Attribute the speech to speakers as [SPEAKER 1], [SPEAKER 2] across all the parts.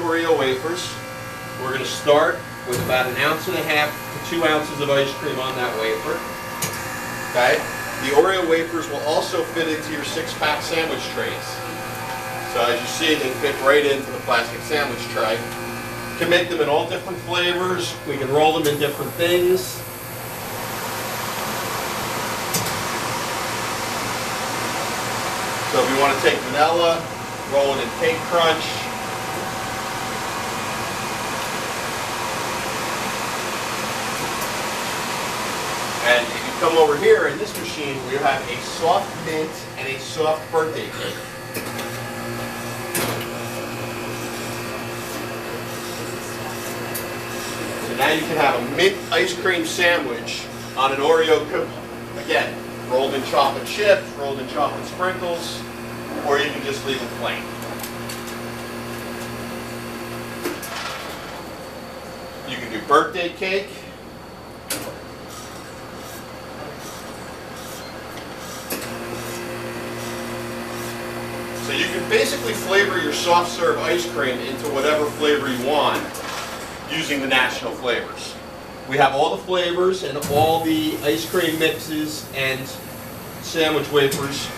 [SPEAKER 1] Oreo wafers. We're going to start with about 1.5 ounces to 2 ounces of ice cream on that wafer. Okay? The Oreo wafers will also fit into your 6-pack sandwich trays. So as you see, they fit right into the plastic sandwich tray. You can make them in all different flavors. We can roll them in different things. So if you want to take vanilla, roll it in cake crunch. And if you come over here in this machine, we have a soft mint and a soft birthday cake. So now you can have a mint ice cream sandwich on an Oreo cookie. Again, rolled in chocolate chips, rolled in chocolate sprinkles, or you can just leave them plain. You can do birthday cake. So you can basically flavor your soft serve ice cream into whatever flavor you want using the national flavors. We have all the flavors and all the ice cream mixes and sandwich wafers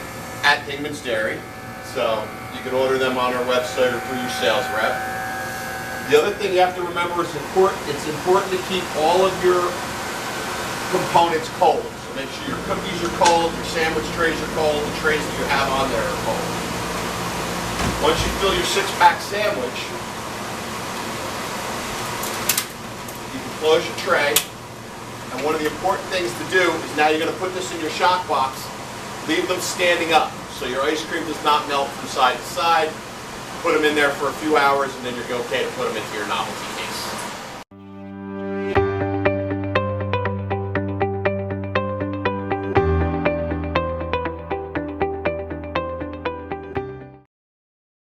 [SPEAKER 1] at Dingman's Dairy. So you can order them on our website or through your sales rep. The other thing you have to remember is it's important to keep all of your components cold. So make sure your cookies are cold, your sandwich trays are cold, the trays that you have on there are cold. Once you fill your 6-pack sandwich, you can close your tray. And one of the important things to do is now you're going to put this in your shock box. Leave them standing up so your ice cream does not melt from side to side. Put them in there for a few hours and then you're okay to put them into your novelty case.